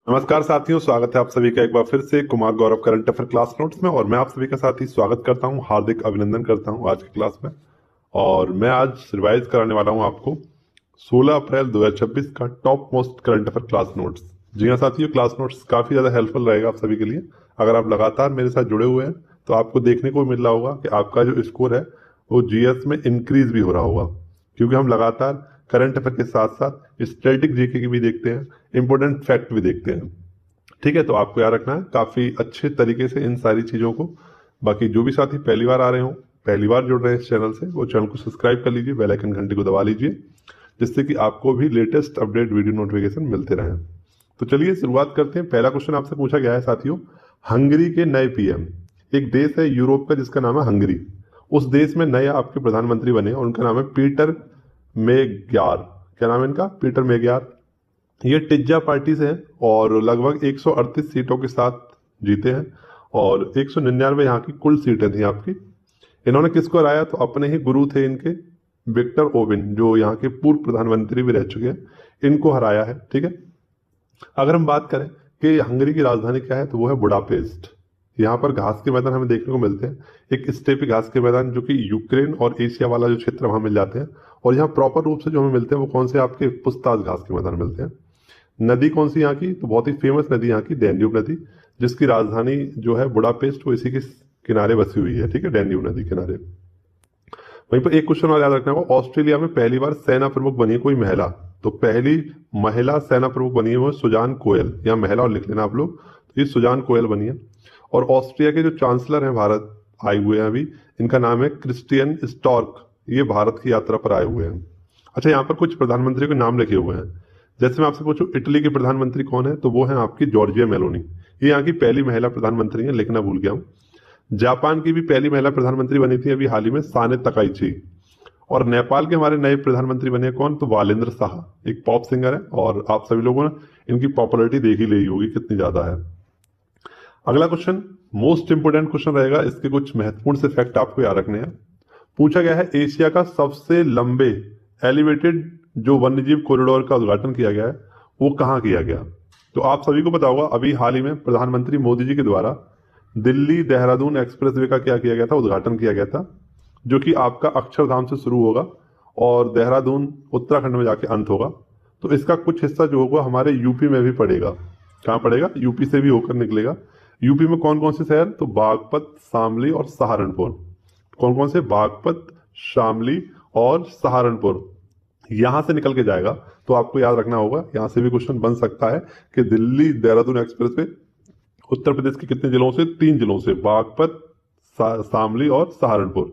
नमस्कार साथियों, स्वागत है आप सभी का एक बार फिर से Kumar Gaurav current affair class notes में। और मैं आप सभी का साथी स्वागत करता हूं, हार्दिक अभिनंदन करता हूं आज की क्लास में। और मैं आज रिवाइज कराने वाला हूं आपको 16 अप्रैल 2026 का top most current affair class notes. जी हाँ साथियों, क्लास नोट्स काफी ज्यादा हेल्पफुल रहेगा आप सभी के लिए। अगर आप लगातार मेरे साथ जुड़े हुए हैं तो आपको देखने को मिल रहा होगा कि आपका जो स्कोर है वो जीएस में इंक्रीज भी हो रहा होगा, क्योंकि हम लगातार करंट अफेयर के साथ साथ स्टैटिक जीके की भी देखते हैं, इंपोर्टेंट फैक्ट भी देखते हैं। ठीक है, तो आपको याद रखना है काफी अच्छे तरीके से इन सारी चीजों को। बाकी जो भी साथी पहली बार आ रहे हो, पहली बार जुड़ रहे हैं इस चैनल से, वो चैनल को सब्सक्राइब कर लीजिए, बेल आइकन घंटी को दबा लीजिए, जिससे कि आपको भी लेटेस्ट अपडेट वीडियो नोटिफिकेशन मिलते रहें। तो चलिए शुरुआत करते हैं। पहला क्वेश्चन आपसे पूछा गया है साथियों, हंगरी के नए पीएम, एक देश है यूरोप का जिसका नाम है हंगरी, उस देश में नए आपके प्रधानमंत्री बने और उनका नाम है पीटर मेग्यार। क्या नाम है इनका? पीटर मेग्यार। ये टिज्जा पार्टी से हैं और लगभग 138 सीटों के साथ जीते हैं और 199 यहाँ की कुल सीटें थी आपकी। इन्होंने किसको हराया? तो अपने ही गुरु थे इनके, विक्टर ओबिन, जो यहाँ के पूर्व प्रधानमंत्री भी रह चुके हैं, इनको हराया है। ठीक है, अगर हम बात करें कि हंगरी की राजधानी क्या है तो वो है बुडापेस्ट। यहाँ पर घास के मैदान हमें देखने को मिलते हैं, एक स्टेपी घास के मैदान जो कि यूक्रेन और एशिया वाला जो क्षेत्र वहां मिल जाते हैं। और यहाँ प्रॉपर रूप से जो हमें मिलते हैं वो कौन से? आपके पुस्ताज घास के मैदान मिलते हैं। नदी कौन सी यहाँ की? तो बहुत ही फेमस नदी यहाँ की डैन्यूब नदी, जिसकी राजधानी जो है बुडापेस्ट, वो इसी के किनारे बसी हुई है। ठीक है, डैन्यूब नदी किनारे। वहीं पर एक क्वेश्चन और याद रखना होगा, ऑस्ट्रेलिया में पहली बार सेना प्रमुख बनी है कोई महिला। तो पहली महिला सेना प्रमुख बनी है वो सुजान कोयल, यहाँ महिला और लिख लेना आप लोग, तो ये सुजान कोयल बनी है। और ऑस्ट्रिया के जो चांसलर हैं भारत आए हुए हैं अभी, इनका नाम है क्रिस्टियन स्टॉर्क, ये भारत की यात्रा पर आए हुए हैं। अच्छा, यहाँ पर कुछ प्रधानमंत्री के नाम लिखे हुए हैं। जैसे मैं आपसे पूछूं इटली के प्रधानमंत्री कौन है, तो वो है आपकी जॉर्जिया मेलोनी, ये यहाँ की पहली महिला प्रधानमंत्री है, लिखना भूल गया हूँ। जापान की भी पहली महिला प्रधानमंत्री बनी थी अभी हाल ही में, साने तकाइची। और नेपाल के हमारे नए प्रधानमंत्री बने कौन? तो वालेंद्र शाह, एक पॉप सिंगर है और आप सभी लोगों ने इनकी पॉपुलैरिटी देख ही ली होगी कितनी ज्यादा है। अगला क्वेश्चन मोस्ट इंपोर्टेंट क्वेश्चन रहेगा, इसके कुछ महत्वपूर्ण से फैक्ट आपको याद रखने हैं। पूछा गया है एशिया का सबसे लंबे एलिवेटेड जो वन्यजीव कॉरिडोर का उद्घाटन किया गया है वो कहाँ किया गया? तो आप सभी को पता होगा अभी हाल ही में प्रधानमंत्री मोदी जी के द्वारा दिल्ली देहरादून एक्सप्रेसवे का क्या किया गया था? उद्घाटन किया गया था, जो कि आपका अक्षरधाम से शुरू होगा और देहरादून उत्तराखंड में जाके अंत होगा। तो इसका कुछ हिस्सा जो होगा हमारे यूपी में भी पड़ेगा। कहाँ पड़ेगा? यूपी से भी होकर निकलेगा। यूपी में कौन कौन से शहर? तो बागपत, शामली और सहारनपुर। कौन कौन से? बागपत, शामली और सहारनपुर, यहां से निकल के जाएगा। तो आपको याद रखना होगा, यहां से भी क्वेश्चन बन सकता है कि दिल्ली देहरादून एक्सप्रेस वे उत्तर प्रदेश के कितने जिलों से? 3 जिलों से, बागपत, शामली और सहारनपुर।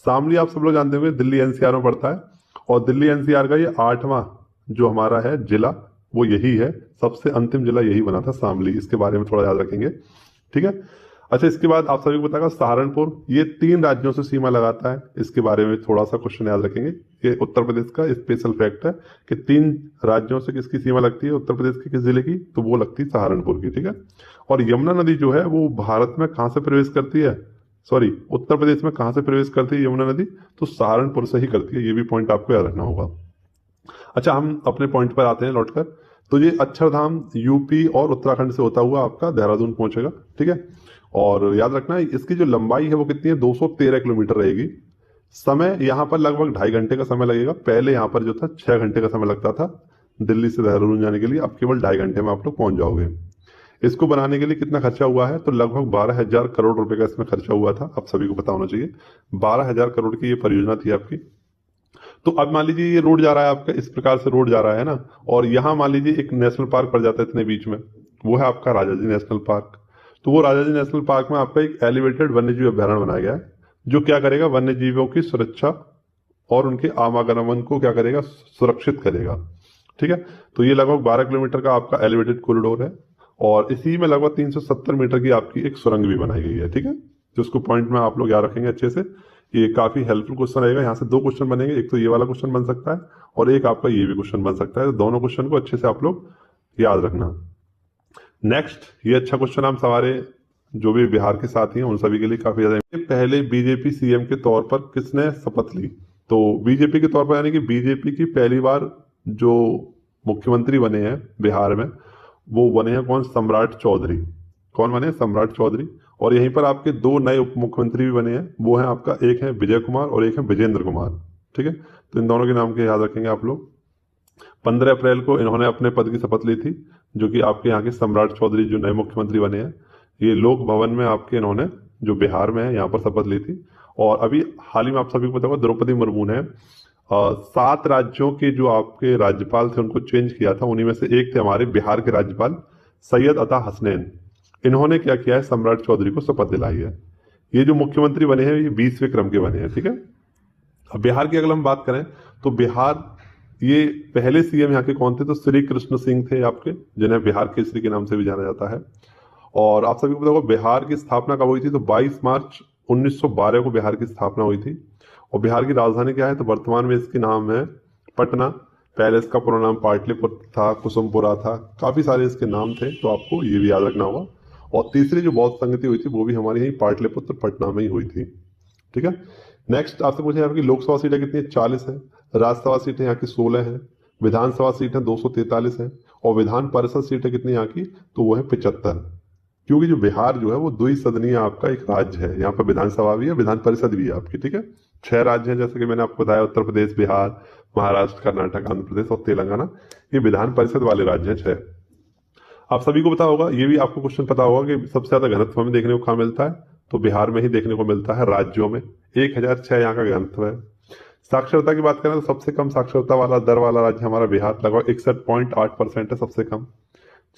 शामली आप सब लोग जानते होंगे दिल्ली एनसीआर में पड़ता है, और दिल्ली एनसीआर का ये 8वां जो हमारा है जिला वो यही है, सबसे अंतिम जिला यही बना था शामली। इसके बारे में थोड़ा याद रखेंगे। ठीक है, अच्छा इसके बाद आप सभी को बताएगा सहारनपुर, ये 3 राज्यों से सीमा लगाता है, इसके बारे में थोड़ा सा क्वेश्चन याद रखेंगे। ये उत्तर प्रदेश का स्पेशल फैक्ट है कि 3 राज्यों से किसकी सीमा लगती है उत्तर प्रदेश के किस जिले की? तो वो लगती है सहारनपुर की। ठीक है, और यमुना नदी जो है वो भारत में कहाँ से प्रवेश करती है? सॉरी, उत्तर प्रदेश में कहाँ से प्रवेश करती है यमुना नदी? तो सहारनपुर से ही करती है, ये भी पॉइंट आपको याद रखना होगा। अच्छा, हम अपने पॉइंट पर आते हैं लौटकर। तो ये अक्षरधाम यूपी और उत्तराखंड से होता हुआ आपका देहरादून पहुंचेगा। ठीक है, और याद रखना है इसकी जो लंबाई है वो कितनी है? 213 किलोमीटर रहेगी। समय यहाँ पर लगभग 2.5 घंटे का समय लगेगा। पहले यहाँ पर जो था 6 घंटे का समय लगता था दिल्ली से देहरादून जाने के लिए, अब केवल 2.5 घंटे में आप लोग पहुंच जाओगे। इसको बनाने के लिए कितना खर्चा हुआ है? तो लगभग 12,000 करोड़ रुपए का इसमें खर्चा हुआ था, आप सभी को पता होना चाहिए। 12,000 करोड़ की ये परियोजना थी आपकी। तो अब मान लीजिए ये रोड जा रहा है आपका, इस प्रकार से रोड जा रहा है ना, और यहाँ मान लीजिए एक नेशनल पार्क पड़ जाता है इतने बीच में, वो है आपका राजाजी नेशनल पार्क। तो वो राजाजी नेशनल पार्क में आपका एक एलिवेटेड वन्यजीव अभ्यारण्य बनाया गया है, जो क्या करेगा? वन्यजीवों की सुरक्षा और उनके आवागमन को क्या करेगा? सुरक्षित करेगा। ठीक है, तो ये लगभग 12 किलोमीटर का आपका एलिवेटेड कॉरिडोर है, और इसी में लगभग 370 मीटर की आपकी एक सुरंग भी बनाई गई है। ठीक है, तो उसको पॉइंट में आप लोग याद रखेंगे अच्छे से। ये काफी हेल्पफुल क्वेश्चन रहेगा। यहाँ से 2 क्वेश्चन बनेंगे, एक तो ये वाला क्वेश्चन बन सकता है और एक आपका ये भी क्वेश्चन बन सकता है। तो दोनों क्वेश्चन को अच्छे से आप लोग याद रखना। नेक्स्ट, ये अच्छा क्वेश्चन हम सवारे जो भी बिहार के साथी हैं उन सभी के लिए काफी ज्यादा। पहले बीजेपी सीएम के तौर पर किसने शपथ ली? तो बीजेपी के तौर पर यानी कि बीजेपी की पहली बार जो मुख्यमंत्री बने हैं बिहार में वो बने हैं कौन? सम्राट चौधरी। कौन बने? सम्राट चौधरी। और यहीं पर आपके दो नए उप मुख्यमंत्री भी बने हैं, वो हैं आपका, एक है विजय कुमार और एक है विजेंद्र कुमार। ठीक है, तो इन दोनों के नाम के याद रखेंगे आप लोग। 15 अप्रैल को इन्होंने अपने पद की शपथ ली थी, जो कि आपके यहाँ के सम्राट चौधरी जो नए मुख्यमंत्री बने हैं, ये लोक भवन में आपके इन्होंने, जो बिहार में है, यहाँ पर शपथ ली थी। और अभी हाल ही में आप सभी को पता होगा द्रौपदी मुर्मू ने 7 राज्यों के जो आपके राज्यपाल थे उनको चेंज किया था। उन्हीं में से एक थे हमारे बिहार के राज्यपाल सैयद अता हसनैन। इन्होंने क्या किया है? सम्राट चौधरी को शपथ दिलाई है। ये जो मुख्यमंत्री बने हैं ये 20वें क्रम के बने हैं। ठीक है, अब बिहार की अगर हम बात करें तो बिहार, ये पहले सीएम यहाँ के कौन थे? तो श्री कृष्ण सिंह थे आपके, जिन्हें बिहार केसरी के नाम से भी जाना जाता है। और आप सभी को पता होगा बिहार की स्थापना कब हुई थी? तो 22 मार्च 1912 को बिहार की स्थापना हुई थी। और बिहार की राजधानी क्या है? तो वर्तमान में इसकी नाम है पटना। पहले इसका पूरा नाम पाटलिपुत्र था, कुसुमपुरा था, काफी सारे इसके नाम थे, तो आपको ये भी याद रखना होगा। और तीसरी जो बौद्ध संगति हुई थी वो भी हमारी यही पाटलिपुत्र पटना में ही हुई थी। ठीक है, नेक्स्ट आपसे पूछे यहाँ की लोकसभा सीटें कितनी है? 40 है। राज्यसभा सीटें यहाँ की 16 है। विधानसभा सीटें 243 है। और विधान परिषद सीटें कितनी यहाँ की? तो वो है 75। क्योंकि जो बिहार जो है वो द्विसदनीय आपका एक राज्य है, यहाँ पर विधानसभा भी है, विधान परिषद भी है आपकी। ठीक है, 6 राज्य हैं, जैसे कि मैंने आपको बताया, उत्तर प्रदेश, बिहार, महाराष्ट्र, कर्नाटक, आंध्र प्रदेश और तेलंगाना, ये विधान परिषद वाले राज्य हैं 6। आप सभी को पता होगा, ये भी आपको क्वेश्चन पता होगा कि सबसे ज्यादा घनत्व में देखने को कहाँ मिलता है? तो बिहार में ही देखने को मिलता है, राज्यों में 1006 यहाँ का घनत्व है। साक्षरता की बात करें तो सबसे कम साक्षरता वाला दर वाला राज्य हमारा बिहार, लगभग 61.8% है, सबसे कम।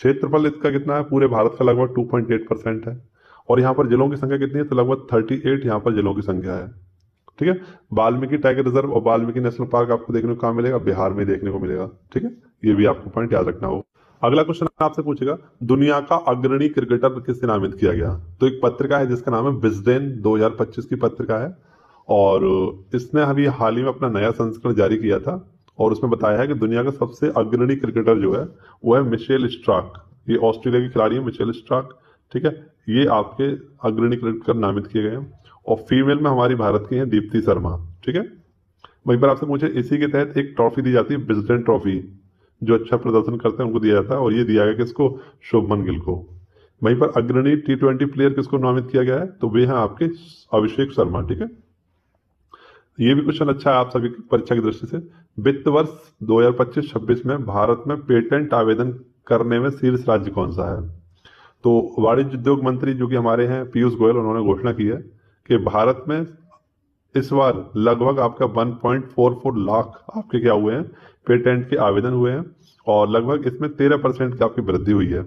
क्षेत्रफल इसका कितना है? पूरे भारत का लगभग 2.8% है। और यहाँ पर जिलों की संख्या कितनी है? तो लगभग 38 यहाँ पर जिलों की संख्या है। ठीक है, वाल्मीकि टाइगर रिजर्व और वाल्मीकि नेशनल पार्क आपको देखने को कहाँ मिलेगा? बिहार में देखने को मिलेगा। ठीक है, ये भी आपको पॉइंट याद रखना होगा। अगला क्वेश्चन आपसे पूछेगा, दुनिया का अग्रणी क्रिकेटर किसे नामित किया गया? तो एक पत्रिका है जिसका नाम है विजडेन, 2025 की पत्रिका है। और इसने अभी हाल ही में अपना नया संस्करण जारी किया था और उसमें बताया है कि दुनिया का सबसे अग्रणी क्रिकेटर जो है वो है मिशेल स्टार्क। ये ऑस्ट्रेलिया की खिलाड़ी है मिशेल स्टार्क। ठीक है, ये आपके अग्रणी क्रिकेटर नामित किए गए हैं। और फीमेल में हमारी भारत की है दीप्ति शर्मा। ठीक है, वहीं पर आपसे पूछे, इसी के तहत एक ट्रॉफी दी जाती है, विजडन ट्रॉफी, जो अच्छा प्रदर्शन करते हैं उनको दिया जाता है। और ये दिया गया किसको? शुभमन गिल को। वहीं पर अग्रणी T20 प्लेयर किसको नामित किया गया है? तो वे हैं आपके अभिषेक शर्मा। ठीक है, ये भी क्वेश्चन अच्छा है आप सभी की परीक्षा की दृष्टि से। वित्त वर्ष 2025-26 में भारत में पेटेंट आवेदन करने में शीर्ष राज्य कौन सा है? तो वाणिज्य उद्योग मंत्री जो कि हमारे हैं पीयूष गोयल, उन्होंने घोषणा की है कि भारत में इस बार लगभग आपका 1.44 लाख आपके क्या हुए हैं? पेटेंट के आवेदन हुए हैं। और लगभग इसमें 13% की आपकी वृद्धि हुई है।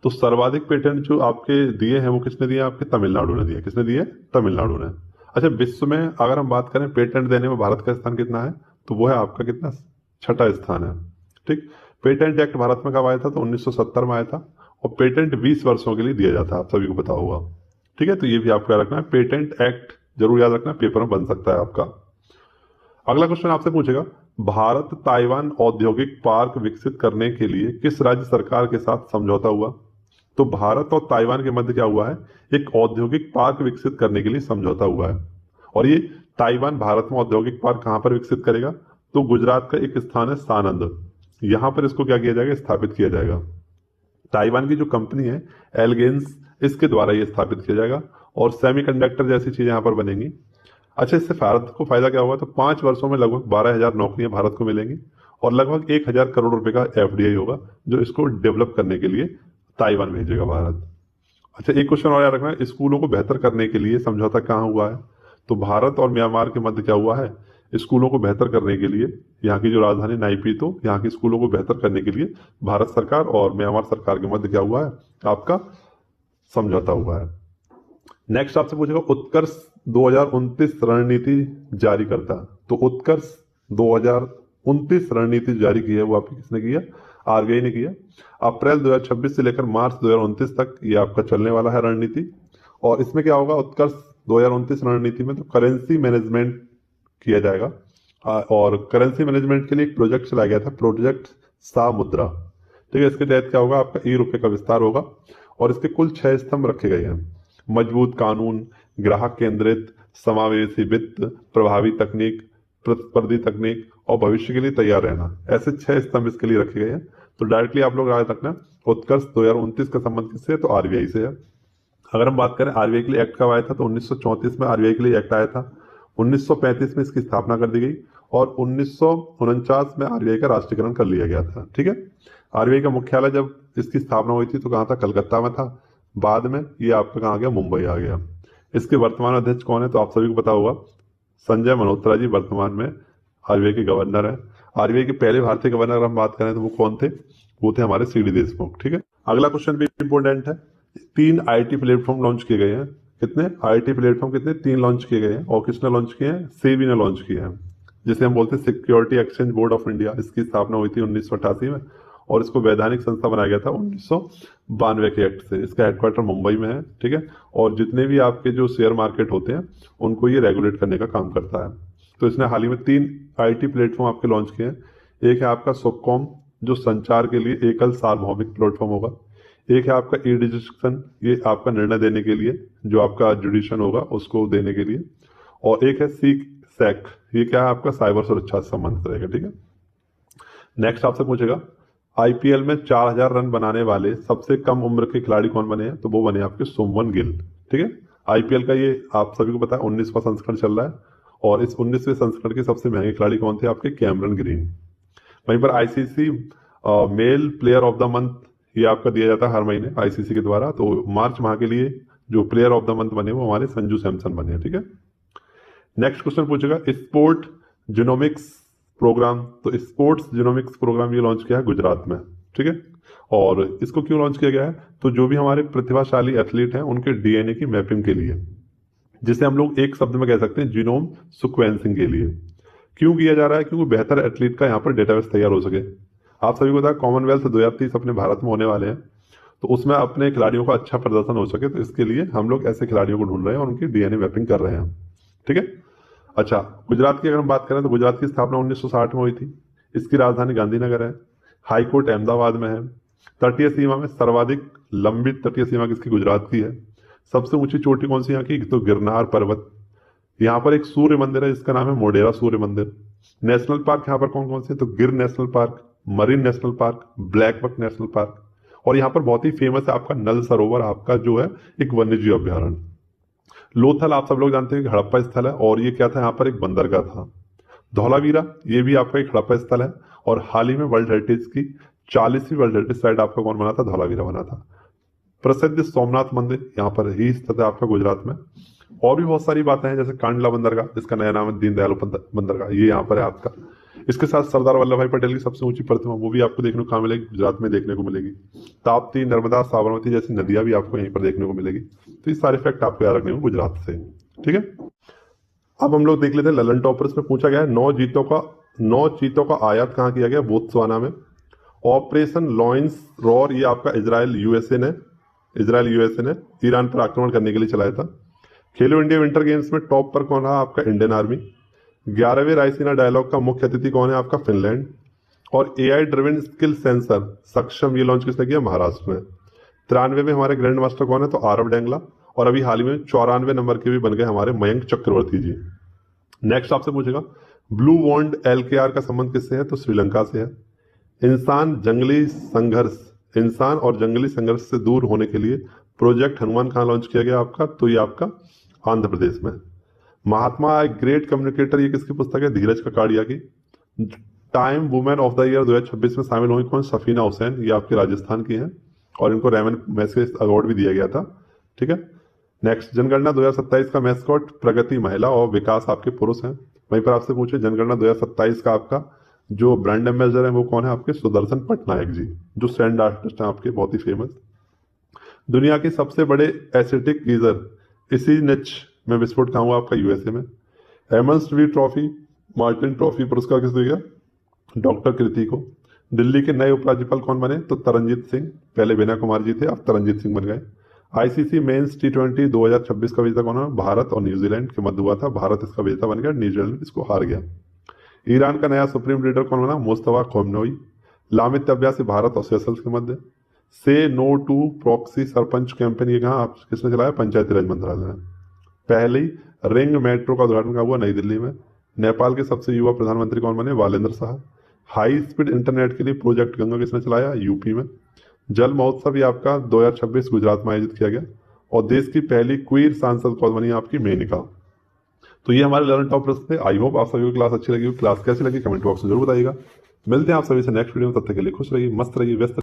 तो सर्वाधिक पेटेंट जो आपके दिए हैं वो किसने दिए? आपके तमिलनाडु ने दिए। किसने दिए? तमिलनाडु ने। अच्छा, विश्व में अगर हम बात करें पेटेंट देने में भारत का स्थान कितना है? तो वो है आपका कितना? 6ठा स्थान है। ठीक, पेटेंट एक्ट भारत में कब आया था? तो 1970 में आया था। और पेटेंट 20 वर्षों के लिए दिया जाता है, आप सभी को पता होगा। ठीक है, तो ये भी आपको याद रखना है, पेटेंट एक्ट जरूर याद रखना, पेपर में बन सकता है आपका। अगला क्वेश्चन आपसे पूछेगा, भारत ताइवान औद्योगिक पार्क विकसित करने के लिए किस राज्य सरकार के साथ समझौता हुआ? तो भारत और ताइवान के मध्य क्या हुआ है? एक औद्योगिक पार्क विकसित करने के लिए समझौता हुआ है। और ये ताइवान भारत में औद्योगिक पार्क कहां पर विकसित करेगा? तो गुजरात का एक स्थान है सानंद, यहां पर इसको क्या किया जाएगा? स्थापित किया जाएगा। ताइवान की जो कंपनी है एलगेंस, इसके द्वारा ये स्थापित किया जाएगा। और सेमीकंडक्टर जैसी चीजें यहाँ पर बनेंगी। अच्छा, इससे भारत को फायदा क्या होगा? तो 5 वर्षों में लगभग 12,000 नौकरियां भारत को मिलेंगी और लगभग 1,000 करोड़ रुपए का एफडीआई होगा, जो इसको डेवलप करने के लिए ताइवान भेजेगा भारत। अच्छा, एक क्वेश्चन और याद रखना है, स्कूलों को बेहतर करने के लिए समझौता कहाँ हुआ है? तो भारत और म्यांमार के मध्य क्या हुआ है? स्कूलों को बेहतर करने के लिए, यहाँ की जो राजधानी नाइपीतो, यहाँ की स्कूलों को बेहतर करने के लिए भारत सरकार और म्यांमार सरकार के मध्य क्या हुआ है? आपका समझौता हुआ है। नेक्स्ट आपसे पूछेगा, उत्कर्ष 2029 रणनीति जारी करता। तो उत्कर्ष 2029 रणनीति जारी की है वो आपकी किसने की है? आरबीआई ने किया। अप्रैल 2026 से लेकर मार्च 2029 तक ये आपका चलने वाला है रणनीति। और इसमें क्या होगा? उत्कर्ष 2029 रणनीति में तो करेंसी मैनेजमेंट किया जाएगा। और करेंसी मैनेजमेंट के लिए एक प्रोजेक्ट चलाया गया था, प्रोजेक्ट सा मुद्रा। ठीक है, इसके तहत क्या होगा? आपका ई-रुपए का विस्तार होगा। और इसके कुल 6 स्तंभ रखे गए हैं, मजबूत कानून, ग्राहक केंद्रित, समावेशी वित्त, प्रभावी तकनीक, प्रतिस्पर्धी तकनीक और भविष्य के लिए तैयार रहना। ऐसे 6 स्तंभ इसके लिए रखे गए हैं। तो डायरेक्टली आप लोग याद रखना, उत्कर्ष 2029 का संबंध किससे है? तो आरबीआई से है। अगर हम बात करें आरबीआई के लिए एक्ट कब आया था, तो 1934 में आरबीआई के लिए एक्ट आया था। 1935 में इसकी स्थापना कर दी गई और 1949 में आरबीआई का राष्ट्रीयकरण कर लिया गया था। ठीक है। आरबीआई का मुख्यालय जब इसकी स्थापना हुई थी तो कहाँ था? कलकत्ता में था। बाद में ये आपका कहाँ आ गया? मुंबई आ गया। इसके वर्तमान अध्यक्ष कौन है? तो आप सभी को पता होगा, संजय मल्होत्रा जी वर्तमान में आरबीआई के गवर्नर है। आरबीआई के पहले भारतीय गवर्नर अगर हम बात करें तो वो कौन थे? वो थे हमारे सीडी देशमुख। ठीक है। अगला क्वेश्चन भी इंपॉर्टेंट है। 3 आईटी प्लेटफॉर्म लॉन्च किए गए हैं। कितने आईटी प्लेटफॉर्म? कितने? 3 लॉन्च किए गए हैं। और किसने लॉन्च किए हैं? सेबी ने लॉन्च किए हैं, जिसे हम बोलते हैं security exchange board of India. इसकी स्थापना हुई थी 1988 में और इसको वैधानिक संस्था बनाया गया था 1992 के एक्ट से। इसका हेडक्वार्टर मुंबई में है। ठीक है। और जितने भी आपके जो शेयर मार्केट होते हैं उनको ये रेगुलेट करने का काम करता है। तो इसने हाल ही में 3 आईटी प्लेटफॉर्म आपके लॉन्च किए हैं। एक है आपका सुपकॉम, जो संचार के लिए एकल सार्वभौमिक प्लेटफॉर्म होगा। एक है आपका ई डिजिशन, ये आपका निर्णय देने के लिए, जो आपका जुडिशन होगा उसको देने के लिए। और एक है सीक सैक, ये क्या है? आपका साइबर सुरक्षा से संबंधित रहेगा। ठीक है। नेक्स्ट आपसे पूछेगा, आईपीएल में 4000 रन बनाने वाले सबसे कम उम्र के खिलाड़ी कौन बने हैं? तो वो बने आपके सुमन गिल। ठीक है। आईपीएल का ये आप सभी को पता है 19वां संस्करण चल रहा है और इस 19वें संस्करण के सबसे महंगे खिलाड़ी कौन थे? आपके कैमरन ग्रीन। वहीं पर ICC mail player of the month ये आपका दिया जाता है हर महीने आईसीसी के द्वारा। तो मार्च माह के लिए जो प्लेयर ऑफ द मंथ बने वो हमारे संजू सैमसन बने। ठीक है। नेक्स्ट क्वेश्चन पूछेगा, स्पोर्ट जिनोमिक्स प्रोग्राम। तो स्पोर्ट्स जिनोमिक्स प्रोग्राम ये लॉन्च किया है गुजरात में। ठीक है। और इसको क्यों लॉन्च किया गया है? तो जो भी हमारे प्रतिभाशाली एथलीट हैं उनके डीएनए की मैपिंग के लिए, जिसे हम लोग एक शब्द में कह सकते हैं जीनोम सीक्वेंसिंग के लिए। क्यों किया जा रहा है? क्योंकि बेहतर एथलीट का यहाँ पर डेटाबेस तैयार हो सके। आप सभी को पता है कॉमनवेल्थ 2030 अपने भारत में होने वाले हैं, तो उसमें अपने खिलाड़ियों का अच्छा प्रदर्शन हो सके, तो इसके लिए हम लोग ऐसे खिलाड़ियों को ढूंढ रहे हैं और उनकी डीएनए मैपिंग कर रहे हैं। ठीक है। अच्छा, गुजरात की अगर हम बात करें तो गुजरात की स्थापना 1960 में हुई थी। इसकी राजधानी गांधीनगर है। हाईकोर्ट अहमदाबाद में है। तटीय सीमा में सर्वाधिक लंबी तटीय सीमा किसकी? गुजरात की है। सबसे ऊंची चोटी कौन सी यहाँ की? तो गिरनार पर्वत। यहाँ पर एक सूर्य मंदिर है जिसका नाम है मोढेरा सूर्य मंदिर। नेशनल पार्क यहाँ पर कौन कौन से? तो Gir national park, marine national park, black buck national park. और यहाँ पर बहुत ही फेमस है आपका नल सरोवर, आपका जो है एक वन्यजीव अभ्यारण्य। लोथल आप सब लोग जानते हैं कि हड़प्पा स्थल है और ये क्या था? यहाँ पर एक बंदरगाह था। धौलावीरा ये भी आपका एक हड़प्पा स्थल है और हाल ही में वर्ल्ड हेरिटेज की 40वीं वर्ल्ड हेरिटेज साइट आपका कौन बना था? धौलावीरा बना था। प्रसिद्ध सोमनाथ मंदिर यहाँ पर ही स्थित है आपका गुजरात में। और भी बहुत सारी बातें हैं, जैसे कांडला बंदरगाह, जिसका नया नाम है दीनदयाल बंदरगाह, ये यहाँ पर है आपका। इसके साथ सरदार वल्लभ भाई पटेल की सबसे ऊंची प्रतिमा वो भी आपको देखने को कहाँ मिलेगी? गुजरात में देखने को मिलेगी। ताप्ती, नर्मदा, साबरमती जैसी नदियां भी आपको यहीं पर देखने को मिलेगी। तो ये सारे फैक्ट आपको याद रखने को गुजरात से। ठीक है। अब हम लोग देख लेते हैं ललन टॉपर। इसमें पूछा गया है 9 चीतों का आयात कहाँ किया गया? बोत्सवाना में। ऑपरेशन लॉयंस रॉर ये आपका इजराइल यूएसए ने ईरान पर आक्रमण करने के लिए चलाया था। खेलो इंडिया विंटर गेम्स में टॉप पर कौन रहा? आपका इंडियन आर्मी। 11वें रायसीना डायलॉग का मुख्य अतिथि कौन है? आपका फिनलैंड। और एआई ड्रिवन स्किल सेंसर सक्षम ये लॉन्च किसने किया? महाराष्ट्र में। 93 में हमारे ग्रैंड मास्टर कौन है? तो आरव डेंगला। और अभी हाल ही में 94 नंबर के भी बन गए हमारे मयंक चक्रवर्ती जी। नेक्स्ट आपसे पूछेगा, ब्लू वॉन्ड एलकेआर का संबंध किससे है? तो श्रीलंका से है। इंसान और जंगली संघर्ष से दूर होने के लिए प्रोजेक्ट हनुमान कहाँ लॉन्च किया गया आपका? तो ये आपका आंध्र प्रदेश में। महात्मा एक ग्रेट कम्युनिकेटर ये किसकी पुस्तक है? धीरज ककाड़िया की। Time women of the year 2026 में शामिल हुई कौन? सफीना हुसैन, ये आपके राजस्थान की हैं और इनको रेमन मैग्सेसे अवार्ड भी दिया गया था। ठीक है। नेक्स्ट, जनगणना 2027 का मैस्कॉट प्रगति महिला और विकास आपके पुरुष हैं। वहीं पर आपसे पूछे जनगणना 2027 का आपका जो ब्रांड एम्बेसडर है वो कौन है? आपके सुदर्शन पटनायक जी, जो सैंड आर्टिस्ट हैं आपके, बहुत ही फेमस। दुनिया के सबसे बड़े एसिटिक गीजर इसी निच में विस्फोट कहाँ हुआ? आपका यूएसए में। MS V trophy, Martin trophy पुरस्कार किसको दिया? डॉक्टर कृति को। दिल्ली के नए उपराज्यपाल कौन बने? तो तरनजीत सिंह। पहले बीना कुमार जी थे, अब तरनजीत सिंह बन गए। आईसीसी मेंस T20 2026 का विजेता कौन है? भारत और न्यूजीलैंड के मध्य हुआ था। भारत इसका विजेता बन गया, न्यूजीलैंड इसको हार गया। ईरान का नया सुप्रीम लीडर कौन बना? मुस्तफा खोमनोई। लामित अभ्यास भारत और सेशल्स के मध्य। Say no to proxy sarpanch campaign ये कहाँ किसने चलाया? पंचायती राज मंत्रालय ने। पहली रिंग मेट्रो का उद्घाटन कहाँ हुआ? नई दिल्ली में। नेपाल के सबसे युवा प्रधानमंत्री कौन बने? Valendra Shah. High speed internet के लिए प्रोजेक्ट गंगा किसने चलाया? यूपी में। जल महोत्सव ये आपका 2026 गुजरात में आयोजित किया गया। और देश की पहली क्वीर सांसद कौन बनी? आपकी मेनका। तो ये हमारे लर्न टॉप प्रश्न थे। आई होप आप सभी को क्लास अच्छी लगी। क्लास कैसी लगी कमेंट बॉक्स में जरूर बताइएगा। मिलते हैं आप सभी से नेक्स्ट वीडियो में। तब तक के लिए खुश रहिए, मस्त रहिए, व्यस्त